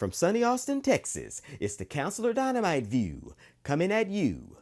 From sunny Austin, Texas, it's the Counselor Dynamite View, coming at you.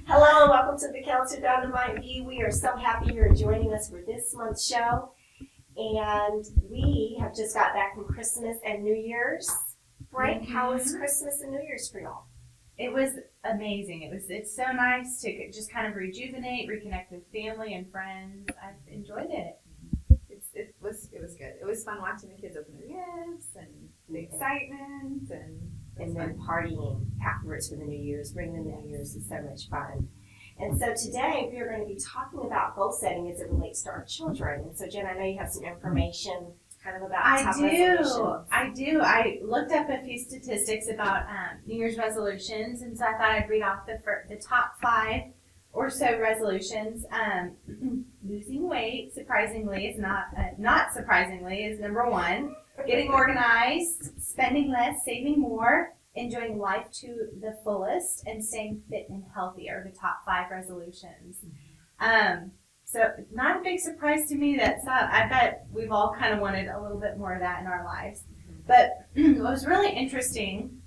Hello and welcome to the Counselor Dynamite View. We are so happy you're joining us for this month's show. And we have just got back from Christmas and New Year's break. How was Christmas and New Year's for y'all? It was amazing. It's so nice to just kind of rejuvenate, reconnect with family and friends. I've enjoyed it. It was good. It was fun watching the kids open their gifts and the excitement And then partying afterwards for the New Year's, bringing the New Year's is so much fun. And so today we are going to be talking about goal setting as it relates to our children. And so Jen, I know you have some information kind of about top resolutions. I do. I looked up a few statistics about New Year's resolutions, and so I thought I'd read off the top 5 or so resolutions. Losing weight, surprisingly, is not surprisingly, is number 1. Getting organized, spending less, saving more, enjoying life to the fullest, and staying fit and healthy are the top 5 resolutions. So not a big surprise to me. I bet we've all kind of wanted a little bit more of that in our lives. But what was really interesting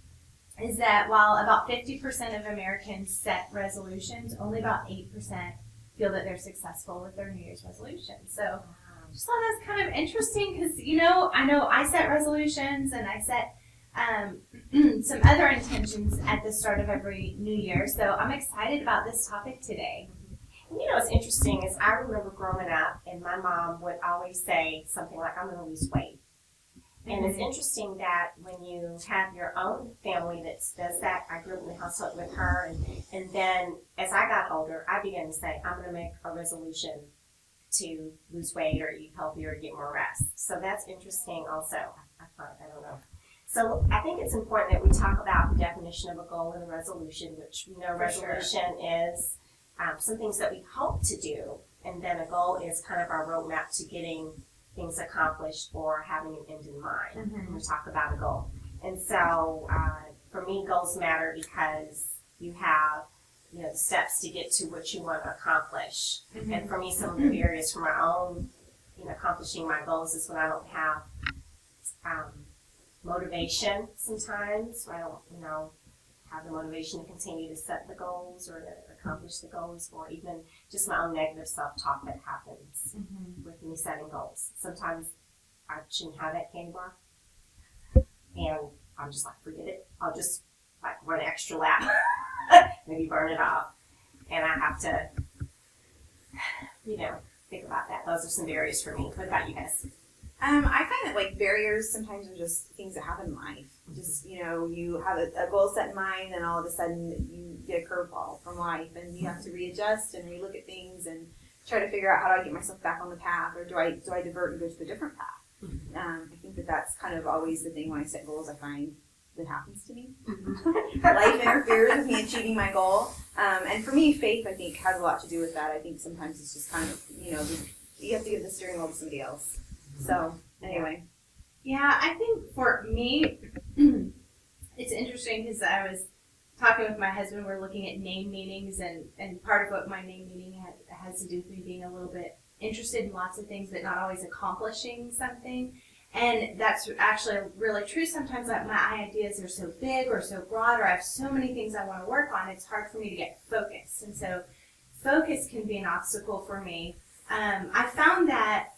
is that while about 50% of Americans set resolutions, only about 8% feel that they're successful with their New Year's resolutions. So I just thought that's kind of interesting because, I know I set resolutions and I set some other intentions at the start of every New Year. So I'm excited about this topic today. What's interesting is I remember growing up and my mom would always say something like, I'm going to lose weight. And it's interesting that when you have your own family that does that, I grew up in the household with her, and then as I got older, I began to say, I'm going to make a resolution to lose weight or eat healthier or get more rest. So that's interesting also. I don't know. So I think it's important that we talk about the definition of a goal and a resolution, which we know resolution is some things that we hope to do, and then a goal is kind of our roadmap to getting things accomplished or having an end in mind when we talk about a goal. And so for me, goals matter because you have the steps to get to what you want to accomplish. And for me, some of the barriers for my own accomplishing my goals is when I don't have motivation sometimes, or I don't have the motivation to continue to set the goals or to accomplish the goals, or even just my own negative self-talk that happens with me setting goals. Sometimes I shouldn't have that candy bar, and I'm just like, forget it. I'll just run an extra lap, maybe burn it off, and I have to, think about that. Those are some barriers for me. What about you guys? I find that like barriers sometimes are just things that happen in life. Just, you have a goal set in mind and all of a sudden you get a curveball from life and you have to readjust and relook at things and try to figure out how do I get myself back on the path, or do I divert and go to a different path. I think that's kind of always the thing when I set goals. I find that happens to me. Life interferes with me achieving my goal. And for me, faith, I think, has a lot to do with that. I think sometimes it's just kind of, you have to give the steering wheel to somebody else. So, anyway. Yeah, I think for me, it's interesting because I was talking with my husband. We're looking at name meanings, and part of what my name meaning has to do with me being a little bit interested in lots of things, but not always accomplishing something. And that's actually really true. Sometimes my ideas are so big or so broad, or I have so many things I want to work on, it's hard for me to get focused. And so focus can be an obstacle for me. I found that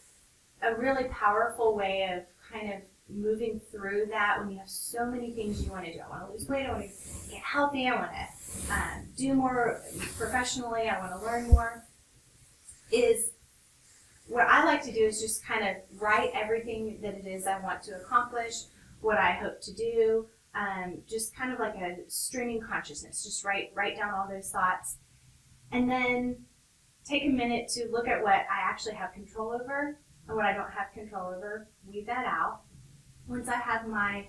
a really powerful way of kind of moving through that when you have so many things you want to do. I want to lose weight, I want to get healthy, I want to do more professionally, I want to learn more, is what I like to do is just kind of write everything that it is I want to accomplish, what I hope to do, just kind of like a streaming consciousness. Just write down all those thoughts, and then take a minute to look at what I actually have control over and what I don't have control over, weed that out. Once I have my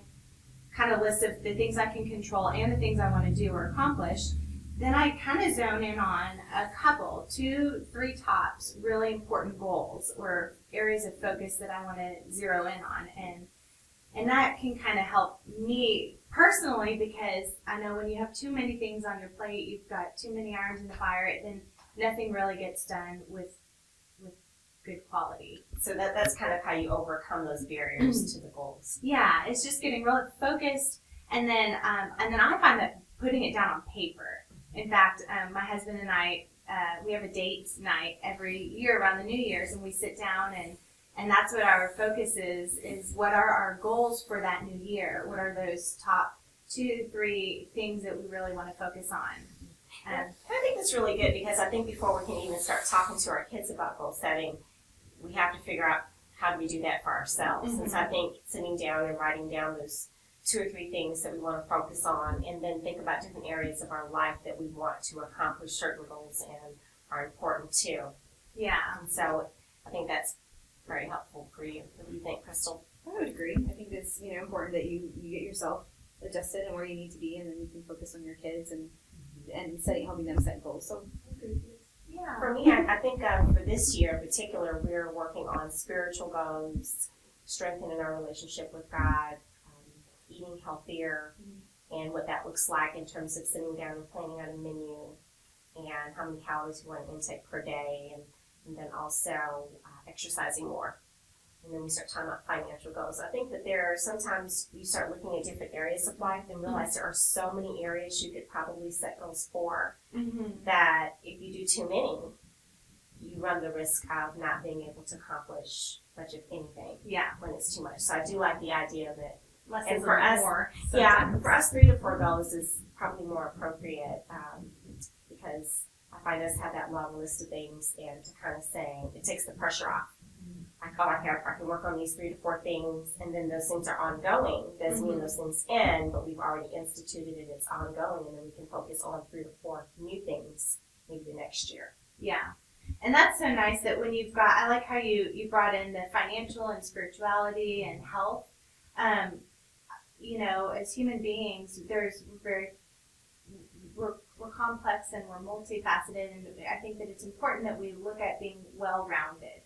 kind of list of the things I can control and the things I want to do or accomplish, then I kind of zone in on a couple, 2, 3 tops, really important goals or areas of focus that I want to zero in on. And that can kind of help me personally, because I know when you have too many things on your plate, you've got too many irons in the fire, then nothing really gets done with good quality. So that's kind of how you overcome those barriers to the goals. Yeah, it's just getting really focused, and then I find that putting it down on paper. In fact, my husband and I, we have a date night every year around the New Year's, and we sit down and that's what our focus is what are our goals for that new year? What are those top 2, 3 things that we really want to focus on? I think that's really good, because I think before we can even start talking to our kids about goal setting, we have to figure out how do we do that for ourselves. And so I think sitting down and writing down those 2 or 3 things that we want to focus on, and then think about different areas of our life that we want to accomplish certain goals and are important too. Yeah. And so I think that's very helpful for you. What do you think, Crystal? I would agree. I think it's important that you get yourself adjusted and where you need to be, and then you can focus on your kids and helping them set goals. So I agree with you. Yeah. For me, I think for this year in particular, we're working on spiritual goals, strengthening our relationship with God, eating healthier, and what that looks like in terms of sitting down and planning out a menu, and how many calories we want to intake per day, and then also exercising more. And then we start talking about financial goals. I think that there are sometimes you start looking at different areas of life and realize there are so many areas you could probably set goals for, that if you do too many, you run the risk of not being able to accomplish much of anything. Yeah. When it's too much. So I do like the idea that, Less and is for us, more. yeah, for us 3 to 4 goals is probably more appropriate, because I find us have that long list of things, and to kind of say, it takes the pressure off. I can work on these 3 to 4 things, and then those things are ongoing. Doesn't mean those things end, but we've already instituted it, it's ongoing, and then we can focus on 3 to 4 new things maybe the next year. Yeah. And that's so nice that when you've got, I like how you brought in the financial and spirituality and health. As human beings, we're complex and we're multifaceted, and I think that it's important that we look at being well-rounded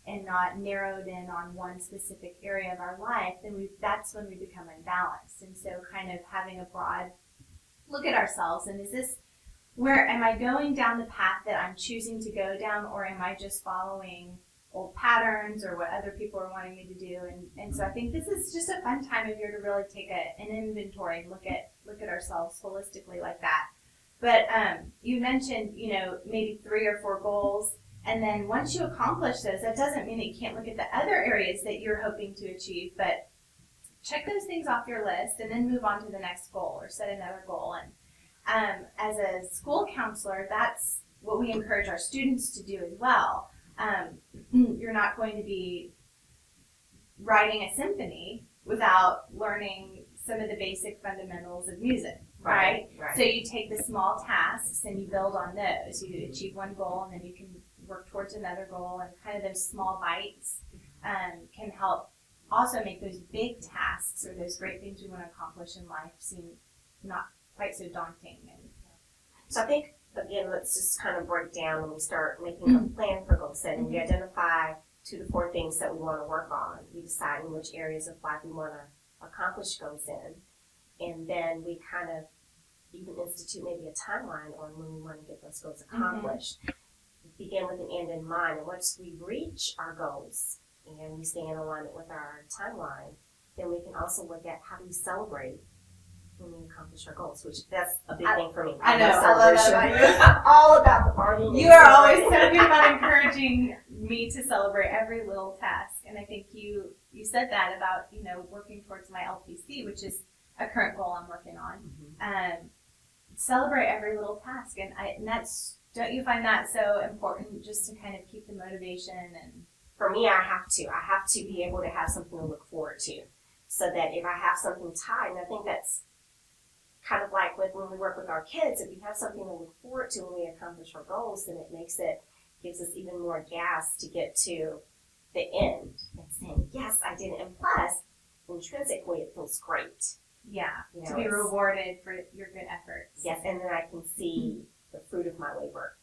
and not narrowed in on one specific area of our life. Then that's when we become unbalanced. And so kind of having a broad look at ourselves, and where am I going down the path that I'm choosing to go down, or am I just following old patterns or what other people are wanting me to do? And so I think this is just a fun time of year to really take an inventory and look at ourselves holistically like that. But you mentioned, maybe 3 or 4 goals, and then once you accomplish those, that doesn't mean that you can't look at the other areas that you're hoping to achieve, but check those things off your list and then move on to the next goal or set another goal. And as a school counselor, that's what we encourage our students to do as well. You're not going to be writing a symphony without learning some of the basic fundamentals of music, right? So you take the small tasks and you build on those. You achieve one goal, and then you can work towards another goal, and kind of those small bites can help also make those big tasks or those great things we want to accomplish in life seem not quite so daunting. So I think, again, let's just kind of break down when we start making a plan for goal setting. We identify 2 to 4 things that we want to work on. We decide in which areas of life we want to accomplish goals in. And then we kind of even institute maybe a timeline on when we want to get those goals accomplished. Begin with an end in mind. And once we reach our goals and we stay in alignment with our timeline, then we can also look at how do we celebrate when we accomplish our goals, which that's a big thing for me. I know, I love that. I'm all about the party. You are always so good about encouraging me to celebrate every little task, and I think you said that about working towards my LPC, which is a current goal I'm working on. Celebrate every little task, and that's, don't you find that so important, just to kind of keep the motivation? And for me, I have to be able to have something to look forward to, so that if I have something tied, and I think that's kind of like when we work with our kids, if we have something to look forward to when we accomplish our goals, then gives us even more gas to get to the end and saying, yes, I did it. And plus, intrinsically, it feels great. Yeah, You to know, be it's- rewarded for your good efforts. Yes, and then I can see the fruit of my labor.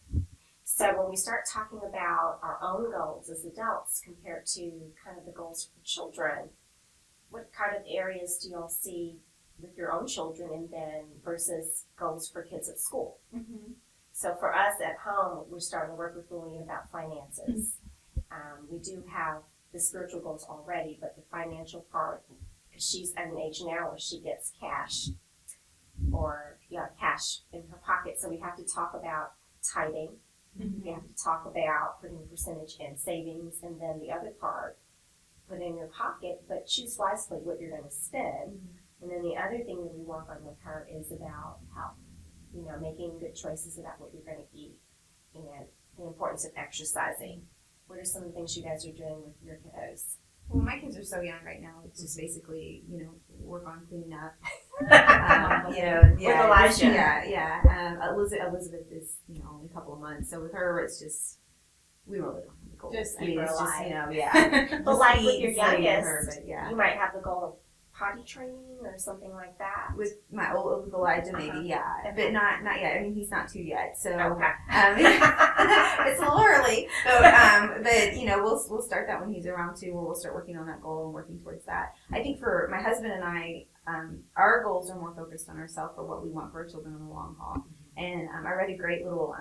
So when we start talking about our own goals as adults compared to kind of the goals for children, what kind of areas do y'all see with your own children and then versus goals for kids at school? Mm-hmm. So for us at home, we're starting to work with Lillian about finances. We do have the spiritual goals already, but the financial part, because she's at an age now where she gets cash in her pocket. So we have to talk about tithing. Mm-hmm. We have to talk about putting a percentage in savings, and then the other part, put in your pocket, but choose wisely what you're going to spend. And then the other thing that we work on with her is about health. You know, making good choices about what you're going to eat and the importance of exercising. What are some of the things you guys are doing with your kiddos? Well, my kids are so young right now. It's just basically, work on cleaning up. With Elijah. Yeah. Elizabeth is, only a couple of months. So with her, it's just, we really don't have the goal. Just I mean, keep her it's alive. just, But just like eat with your and stay with youngest, her, but yeah. you might have the goal of potty training or something like that. With my with Elijah, maybe, yeah. But not yet. I mean, he's not 2 yet. So Okay. it's a little early. But we'll start that when he's around 2, where we'll start working on that goal and working towards that. I think for my husband and I, our goals are more focused on ourselves for what we want for our children in the long haul. And I read a great little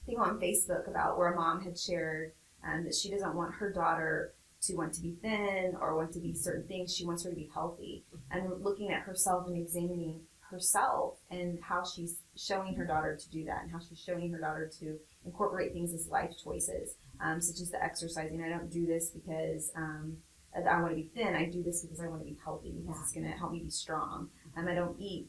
thing on Facebook about where a mom had shared that she doesn't want her daughter to want to be thin or want to be certain things. She wants her to be healthy, and looking at herself and examining herself and how she's showing her daughter to do that, and how she's showing her daughter to incorporate things as life choices, such as the exercising. I don't do this because I want to be thin. I do this because I want to be healthy, because it's going to help me be strong. I don't eat,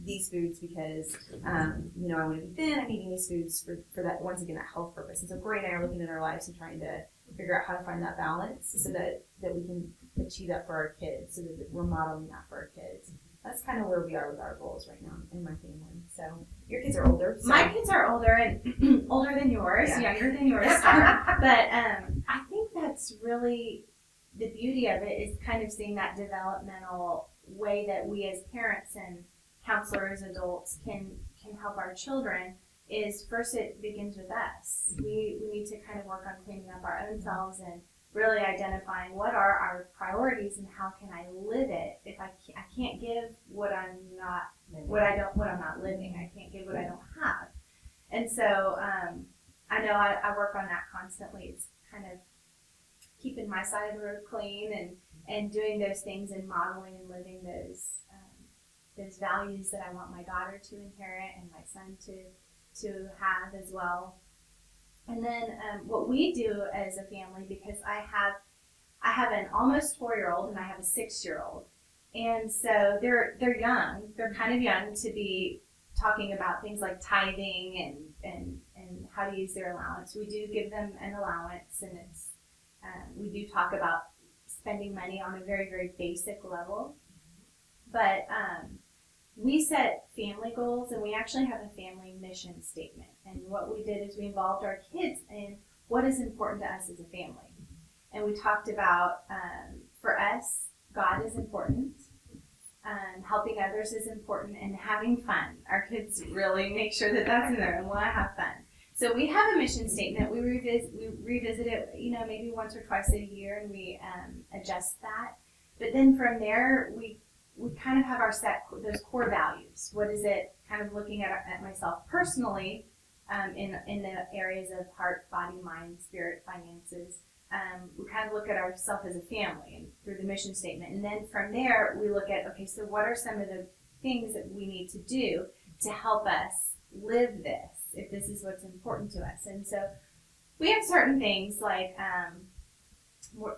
these foods because, I want to be thin. I'm eating these foods for that, once again, that health purpose. And so Corey and I are looking at our lives and trying to figure out how to find that balance so that we can achieve that for our kids, so that we're modeling that for our kids. That's kind of where we are with our goals right now in my family. So your kids are older. So. My kids are older and older than yours, younger than yours, Star. But I think that's really the beauty of it, is kind of seeing that developmental way that we as parents and counselors, adults can help our children. Is first, it begins with us. We need to kind of work on cleaning up our own selves and really identifying what are our priorities and how can I live it. If I can't give what I'm not living, I can't give what I don't have. And so I know I work on that constantly. It's kind of keeping my side of the road clean and doing those things and modeling and living those values that I want my daughter to inherit and my son to have as well. And then what we do as a family, because I have an almost 4-year-old and I have a 6-year-old, and so they're young. They're kind of young to be talking about things like tithing and how to use their allowance. We do give them an allowance, and it's we do talk about spending money on a very, very basic level, but we set family goals, and we actually have a family mission statement. And what we did is we involved our kids in what is important to us as a family. And we talked about, for us, God is important, helping others is important, and having fun. Our kids really make sure that that's in there and want to have fun. So we have a mission statement. We revisit it, maybe once or twice a year, and we adjust that. But then from there, we kind of have those core values. What is it? Kind of looking at myself personally, in the areas of heart, body, mind, spirit, finances. We kind of look at ourselves as a family and through the mission statement, and then from there we look at, okay, so what are some of the things that we need to do to help us live this, if this is what's important to us. And so we have certain things like,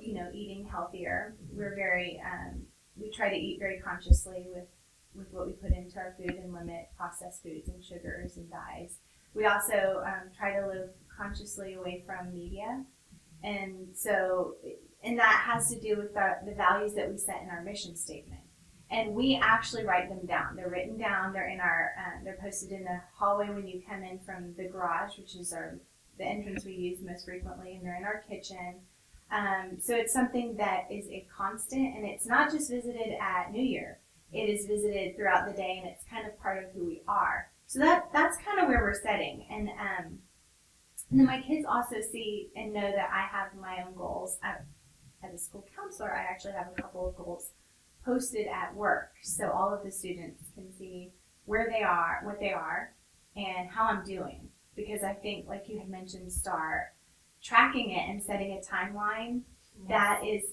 eating healthier. We're very we try to eat very consciously with what we put into our food and limit processed foods and sugars and dyes. We also try to live consciously away from media. And that has to do with the values that we set in our mission statement. And we actually write them down. They're written down. They're in they're posted in the hallway when you come in from the garage, which is the entrance we use most frequently, and they're in our kitchen. So it's something that is a constant, and it's not just visited at New Year. It is visited throughout the day, and it's kind of part of who we are. So that's kind of where we're setting. And then my kids also see and know that I have my own goals. As a school counselor, I actually have a couple of goals posted at work, so all of the students can see where they are, what they are, and how I'm doing. Because I think, like you had mentioned, Star, tracking it and setting a timeline, that is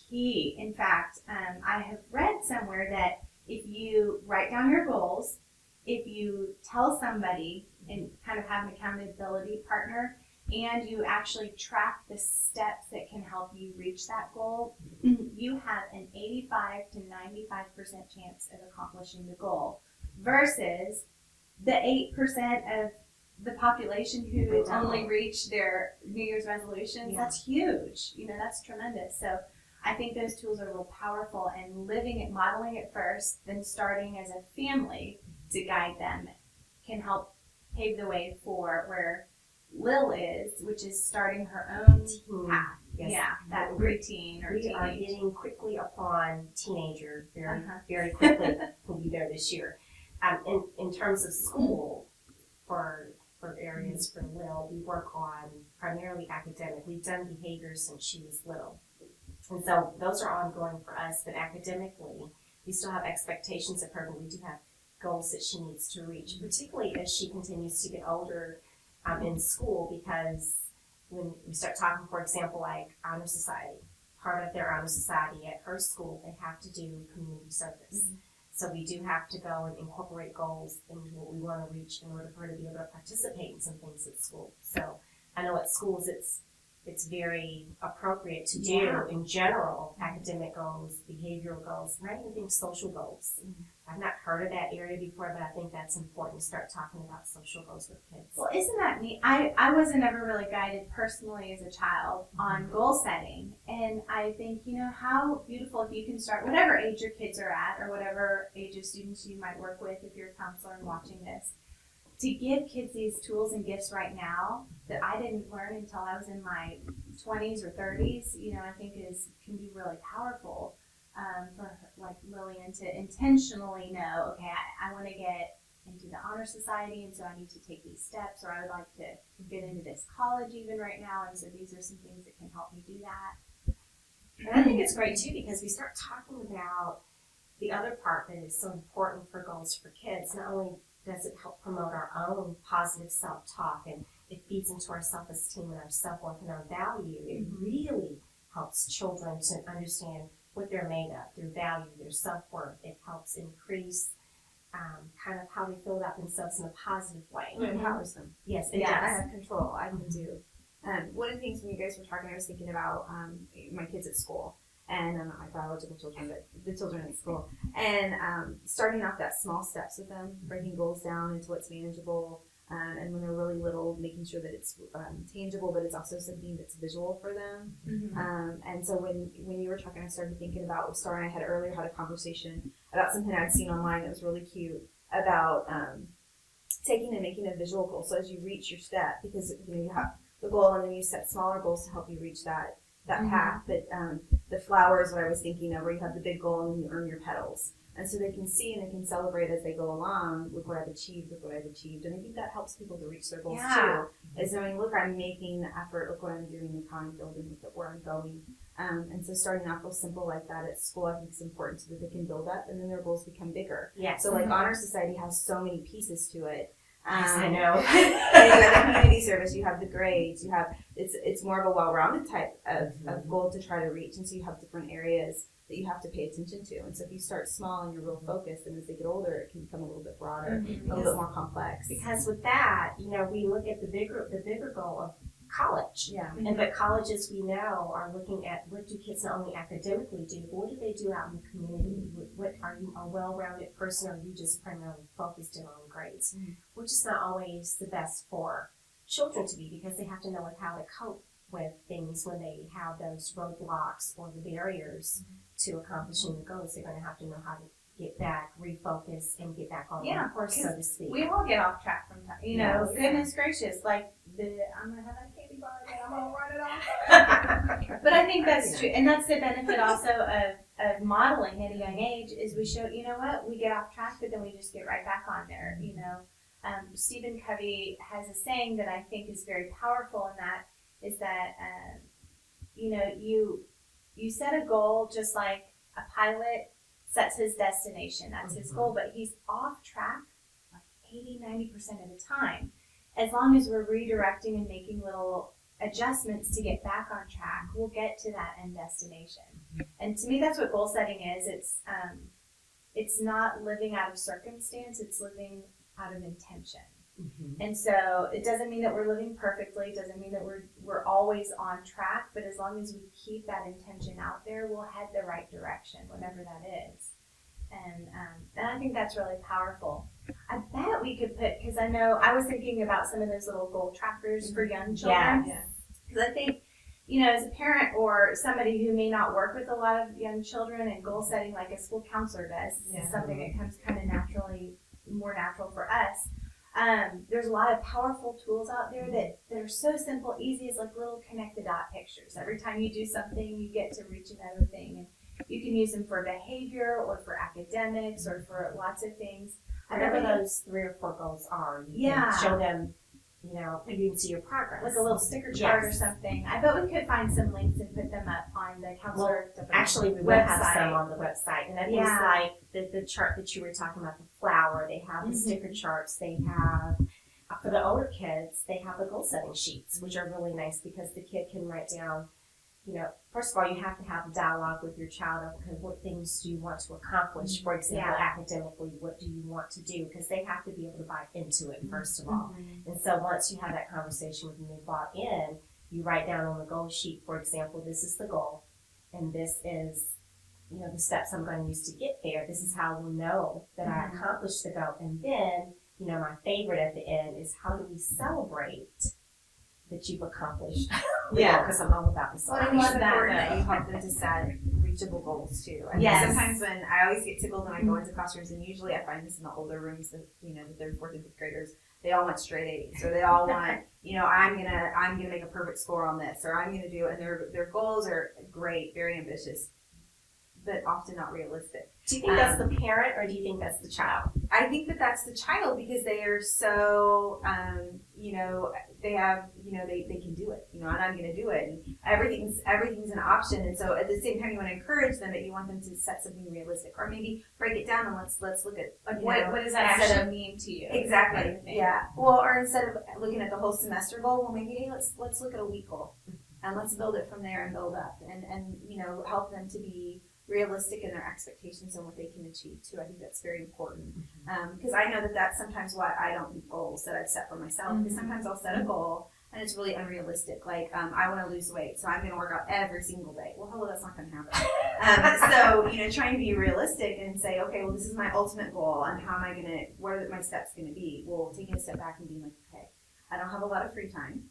key. In fact, I have read somewhere that if you write down your goals, if you tell somebody and kind of have an accountability partner, and you actually track the steps that can help you reach that goal, you have an 85 to 95% chance of accomplishing the goal versus the 8% of the population who only reach their New Year's resolutions. Yeah. That's huge. That's tremendous. So I think those tools are real powerful, and living it, modeling it first, then starting as a family to guide them can help pave the way for where Lil is, which is starting her own path. Yes. Yeah, that preteen or We are teenage. getting quickly upon teenager, very quickly. We'll be there this year. In terms of school, for areas for Lil, we work on primarily academic. We've done behavior since she was little. And so those are ongoing for us, but academically, we still have expectations of her, but we do have goals that she needs to reach, particularly as she continues to get older in school, because when we start talking, for example, like Honor Society, part of their Honor Society at her school, they have to do community service. So we do have to go and incorporate goals into what we want to reach in order for her to be able to participate in some things at school. So I know at schools it's very appropriate to do in general academic goals, behavioral goals, and I even think social goals. I've not heard of that area before, but I think that's important to start talking about social goals with kids. Well, isn't that neat? I wasn't ever really guided personally as a child on goal setting. And I think, how beautiful if you can start, whatever age your kids are at, or whatever age of students you might work with if you're a counselor and watching this, to give kids these tools and gifts right now that I didn't learn until I was in my 20s or 30s, I think can be really powerful. For like Lillian to intentionally know, okay, I want to get into the Honor Society, and so I need to take these steps, or I would like to get into this college even right now, and so these are some things that can help me do that. And I think it's great too, because we start talking about the other part that is so important for goals for kids. Not only does it help promote our own positive self-talk, and it feeds into our self-esteem and our self-worth and our value, it really helps children to understand what they're made of, their value, their self-worth. It helps increase kind of how they feel about themselves in a positive way. It empowers them. Yes, it I does. have control. I can do. One of the things when you guys were talking, I was thinking about my kids at school, and not my biological children, but the children at school, and starting off that small steps with them, breaking goals down into what's manageable, and when they're really little, making sure that it's tangible, but it's also something that's visual for them. And so when you were talking, I started thinking about Star and I had earlier had a conversation about something I'd seen online that was really cute about taking and making a visual goal. So as you reach your step, because you have the goal, and then you set smaller goals to help you reach that path. But the flower is what I was thinking of, where you have the big goal and then you earn your petals. And so they can see and they can celebrate as they go along, look what I've achieved, look what I've achieved. And I think that helps people to reach their goals too, is knowing, look, I'm making the effort, look what I'm doing, and how I'm building, look at where I'm going. And so starting off real simple like that at school, I think is important so that they can build up and then their goals become bigger. Yes. So like Honor Society has so many pieces to it. Yes, I know. And you have the community service, you have the grades, you have, it's more of a well-rounded type of goal to try to reach. And so you have different areas that you have to pay attention to. And so if you start small and you're real focused, and as they get older, it can become a little bit broader, a little bit more complex. Because with that, we look at the bigger goal of college. Yeah. And but colleges, we know, are looking at what do kids not only academically do, but what do they do out in the community? What are you a well-rounded person, or are you just primarily focused in on grades? Which is not always the best for children to be, because they have to know how to cope with things when they have those roadblocks or the barriers to accomplishing the goals. They're going to have to know how to get back, refocus, and get back on Yeah, the course, so to speak. We all get off track from time. You know, Yes. goodness gracious, like I'm gonna have that candy bar and I'm gonna run it off. But I think that's true, and that's the benefit also of modeling at a young age is we show, you know what, we get off track, but then we just get right back on there. You know, Stephen Covey has a saying that I think is very powerful, and that is that you know, you set a goal just like a pilot sets his destination. That's his goal, but he's off track like 80-90% of the time. As long as we're redirecting and making little adjustments to get back on track, we'll get to that end destination. And to me, that's what goal setting is. It's not living out of circumstance, it's living out of intention. And so it doesn't mean that we're living perfectly, it doesn't mean that we're always on track, but as long as we keep that intention out there, we'll head the right direction, whatever that is. And I think that's really powerful. I bet we could put, because I know I was thinking about some of those little goal trackers for young children. Because I think, you know, as a parent or somebody who may not work with a lot of young children, and goal setting like a school counselor does, is something that comes kind of more natural for us. There's a lot of powerful tools out there that are so simple, easy as like little connect the dot pictures. Every time you do something, you get to reach another thing. And you can use them for behavior or for academics or for lots of things. Whatever those 3 or 4 goals are, you can show them, you know, you can see your progress. Like a little sticker chart or something. I bet we could find some links and put them up on the counselor Actually, we will have some on the website. And I think like the chart that you were talking about, the flower, they have the sticker charts, they have, for the older kids, they have the goal setting sheets, which are really nice because the kid can write down, you know, first of all, you have to have a dialogue with your child of, okay, what things do you want to accomplish? For example, academically, what do you want to do? Because they have to be able to buy into it, first of all. And so once you have that conversation with them, they bought in, you write down on the goal sheet, for example, this is the goal, and this is, you know, the steps I'm going to use to get there. This is how we'll know that I accomplished the goal. And then, you know, my favorite at the end is how do we celebrate that you've accomplished? Because I'm all about the Well, I celebration. think it's important that you help them to set reachable goals too. I think sometimes when I always get tickled when I go into classrooms, and usually I find this in the older rooms that, you know, the 3rd, 4th, and 5th graders, they all want straight A's, or they all want, you know, I'm gonna make a perfect score on this, or I'm gonna do, and their goals are great, very ambitious, but often not realistic. Do you think that's the parent, or do you think that's the child? I think that that's the child, because they are so, you know, they have, you know, they can do it, you know, and I'm going to do it, and everything's an option. And so at the same time, you want to encourage them, but you want them to set something realistic, or maybe break it down and let's look at, like, what does that actually mean to you? Exactly. Yeah. Well, or instead of looking at the whole semester goal, well, maybe, hey, let's look at a week goal, and let's build it from there and build up, and you know, help them to be realistic in their expectations and what they can achieve too. I think that's very important, because I know that that's sometimes why I don't meet goals that I've set for myself, because sometimes I'll set a goal and it's really unrealistic. Like, I want to lose weight, so I'm going to work out every single day. Well, hello, that's not going to happen. So, you know, trying to be realistic and say, okay, well, this is my ultimate goal, and how am I going to, what are my steps going to be? Well, taking a step back and being like, okay, I don't have a lot of free time.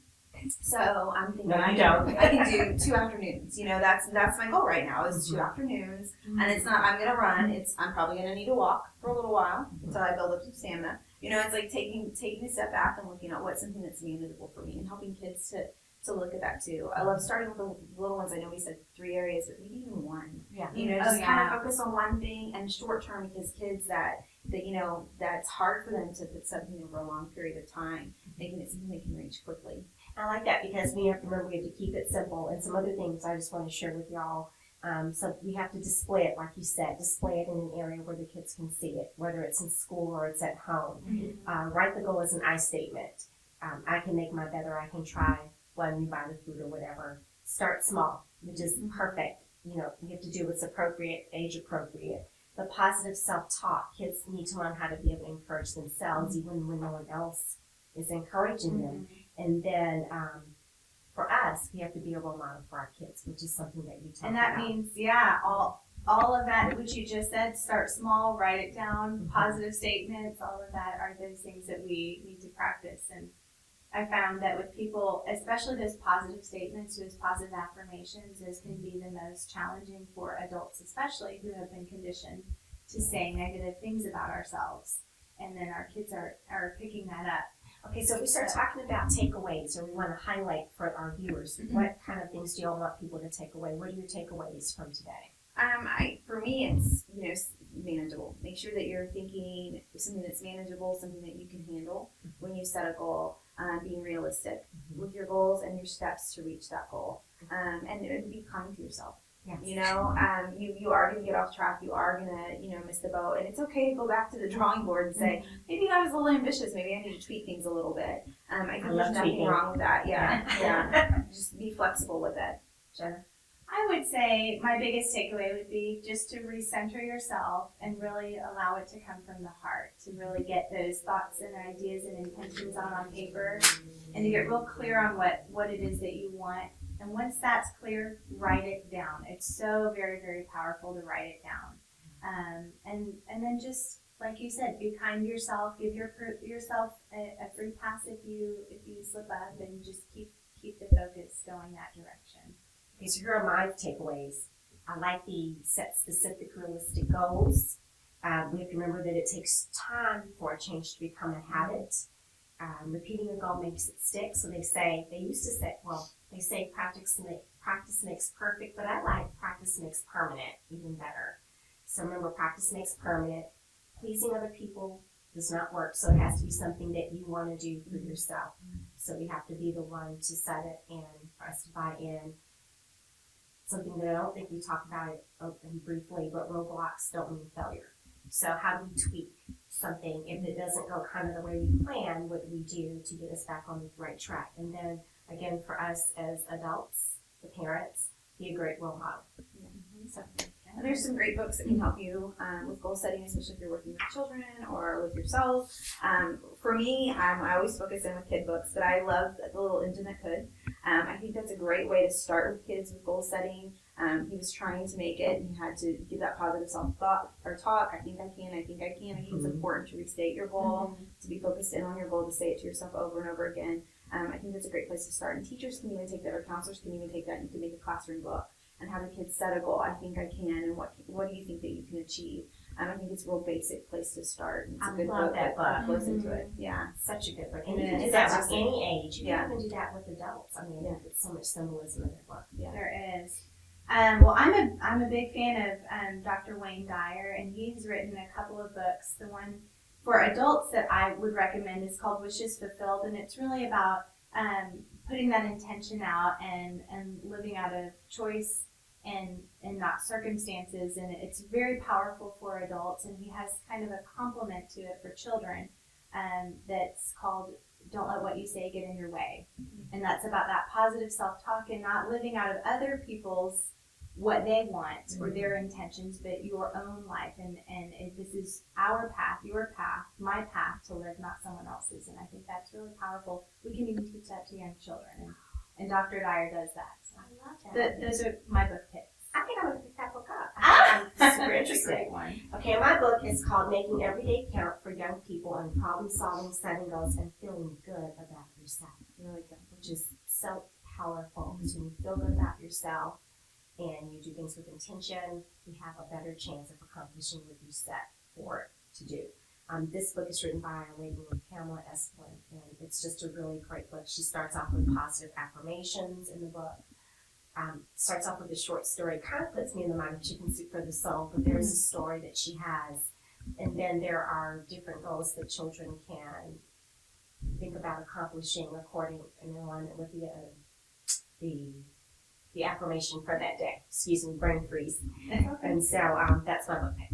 So I'm thinking I can do 2 afternoons. You know, that's my goal right now is 2 afternoons. And it's not, I'm going to run. I'm probably going to need to walk for a little while until I build up some stamina. You know, it's like taking a step back and looking at what's something that's manageable for me, and helping kids to look at that too. I love starting with the little ones. I know we said 3 areas, but maybe even 1. Yeah. You know, just kind of focus on one thing, and short term, because kids that you know, that's hard for them to put something over a long period of time, making it something they can reach quickly. I like that, because we have to remember we have to keep it simple. And some other things I just want to share with y'all. So we have to display it, like you said, display it in an area where the kids can see it, whether it's in school or it's at home. Write the goal as an I statement. I can make my bed, or I can try when you buy the food or whatever. Start small, which is perfect. You know, you have to do what's appropriate, age appropriate. The positive self-talk. Kids need to learn how to be able to encourage themselves even when no one else is encouraging them. And then for us, we have to be a role model for our kids, which is something that you talk about. And that means, all of that, which you just said, start small, write it down, positive statements, all of that are those things that we need to practice. And I found that with people, especially those positive statements, those positive affirmations, those can be the most challenging for adults, especially who have been conditioned to say negative things about ourselves. And then our kids are picking that up. Okay, so if we start talking about takeaways, or we want to highlight for our viewers, what kind of things do y'all want people to take away? What are your takeaways from today? For me, it's, manageable. Make sure that you're thinking something that's manageable, something that you can handle when you set a goal. Being realistic with your goals and your steps to reach that goal. And be kind to yourself. Yes. You are going to get off track. You are going to, miss the boat. And it's okay to go back to the drawing board and say, maybe that was a little ambitious. Maybe I need to tweak things a little bit. I think there's nothing wrong with that. Yeah. Just be flexible with it. Jenna? I would say my biggest takeaway would be just to recenter yourself and really allow it to come from the heart, to really get those thoughts and ideas and intentions out on paper, and to get real clear on what it is that you want. And once that's clear, write it down. It's so very, very powerful to write it down. And then just, like you said, be kind to yourself. Give yourself a free pass if you slip up, and just keep the focus going that direction. Okay, so here are my takeaways. I like the set specific, realistic goals. We have to remember that it takes time for a change to become a habit. Repeating a goal makes it stick. So they used to say practice makes perfect, but I like practice makes permanent even better. So remember, practice makes permanent. Pleasing other people does not work, so it has to be something that you want to do for yourself. So we have to be the one to set it and for us to buy in. Something that I don't think we talked about it briefly, but roadblocks don't mean failure. So how do we tweak something if it doesn't go kind of the way we plan? What do we do to get us back on the right track? And then again, for us as adults, the parents, be a great role model. So, And there's some great books that can help you with goal setting, especially if you're working with children or with yourself. For me, I always focus in with kid books, but I love The Little Engine That Could. I think that's a great way to start with kids with goal setting. He was trying to make it, and he had to give that positive self-thought or talk. I think I can. I think it's important to restate your goal, to be focused in on your goal, to say it to yourself over and over again. I think that's a great place to start. And teachers can even take that, or counselors can even take that. You can make a classroom book and have the kids set a goal. I think I can, and what do you think that you can achieve? I think it's a real basic place to start. It's a good love book that book. Goes into it. Yeah, such a good book. And It you can is. do that It's with any age. You Yeah. can even do that with adults. I mean, there's so much symbolism in that book. yeah. There is. Well, I'm a big fan of Dr. Wayne Dyer, and he's written a couple of books. The one for adults that I would recommend is called Wishes Fulfilled, and it's really about putting that intention out and living out of choice and not circumstances. And it's very powerful for adults, and he has kind of a complement to it for children that's called Don't Let What You Say Get in Your Way. And that's about that positive self-talk and not living out of other people's what they want or their intentions, but your own life. And this is our path, your path, my path to live, not someone else's. And I think that's really powerful. We can even teach that to young children. And Dr. Dyer does that. So I love that. those are my book picks. I think I'm going to pick that book up. Ah! It's super Great interesting. one. Okay, my book is called Making Every Day Count for Young People on Problem Solving, Setting Goals, and Feeling Good About Yourself. Really good. Which is so powerful, because when you feel good about yourself and you do things with intention, you have a better chance of accomplishing what you set for it to do. This book is written by a lady named Pamela Esplin, and it's just a really great book. She starts off with positive affirmations in the book. Starts off with a short story, kind of puts me in the mind of Chicken Soup for the Soul, but there's a story that she has, and then there are different goals that children can think about accomplishing according in alignment with the affirmation for that day. Excuse me, brain freeze. And so that's my book pick.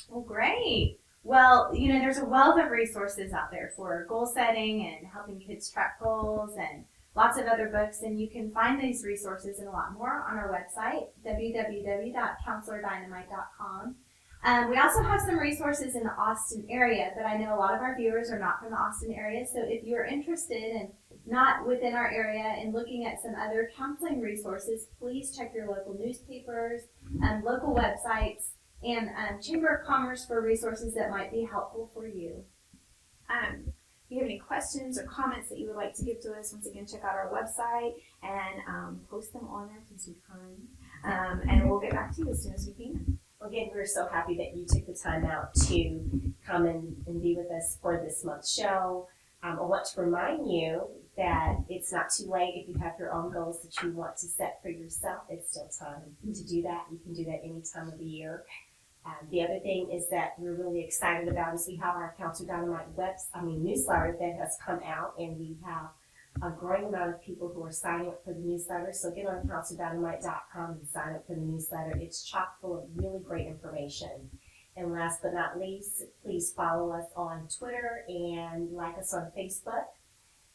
Well, great. Well, there's a wealth of resources out there for goal setting and helping kids track goals and lots of other books, and you can find these resources and a lot more on our website, www.counselordynamite.com. We also have some resources in the Austin area, but I know a lot of our viewers are not from the Austin area, so if you're interested and not within our area and looking at some other counseling resources, please check your local newspapers, local websites, and Chamber of Commerce for resources that might be helpful for you. If you have any questions or comments that you would like to give to us, once again, check out our website and post them on there. Please be kind. And we'll get back to you as soon as we can. Well, again, we're so happy that you took the time out to come and be with us for this month's show. I want to remind you that it's not too late if you have your own goals that you want to set for yourself. It's still time to do that. You can do that any time of the year. The other thing is that we're really excited about is we have our Counselor Dynamite newsletter that has come out, and we have a growing amount of people who are signing up for the newsletter. So get on counselordynamite.com and sign up for the newsletter. It's chock full of really great information. And last but not least, please follow us on Twitter and like us on Facebook.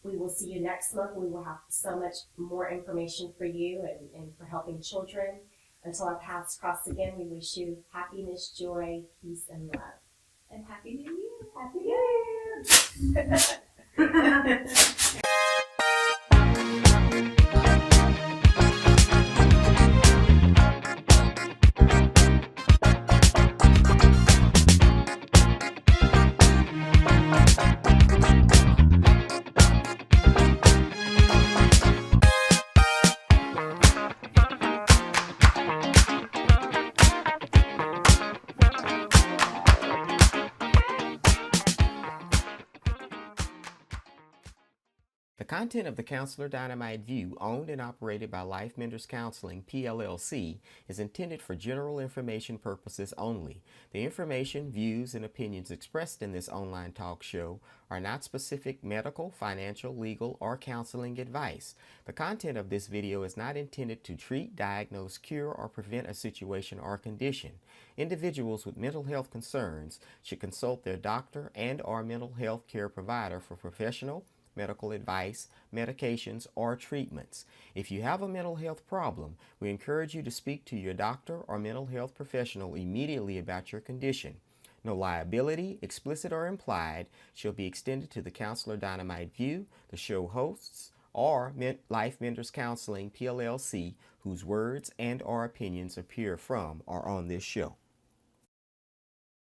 We will see you next month. We will have so much more information for you and for helping children. Until our paths cross again, we wish you happiness, joy, peace, and love. And Happy New Year! Happy New Year! The content of the Counselor Dynamite View, owned and operated by Life Mentors Counseling, PLLC, is intended for general information purposes only. The information, views, and opinions expressed in this online talk show are not specific medical, financial, legal, or counseling advice. The content of this video is not intended to treat, diagnose, cure, or prevent a situation or condition. Individuals with mental health concerns should consult their doctor and/or mental health care provider for professional medical advice, medications, or treatments. If you have a mental health problem, we encourage you to speak to your doctor or mental health professional immediately about your condition. No liability, explicit or implied, shall be extended to the Counselor Dynamite View, the show hosts, or Life Mentors Counseling, PLLC, whose words and/or opinions appear from or on this show.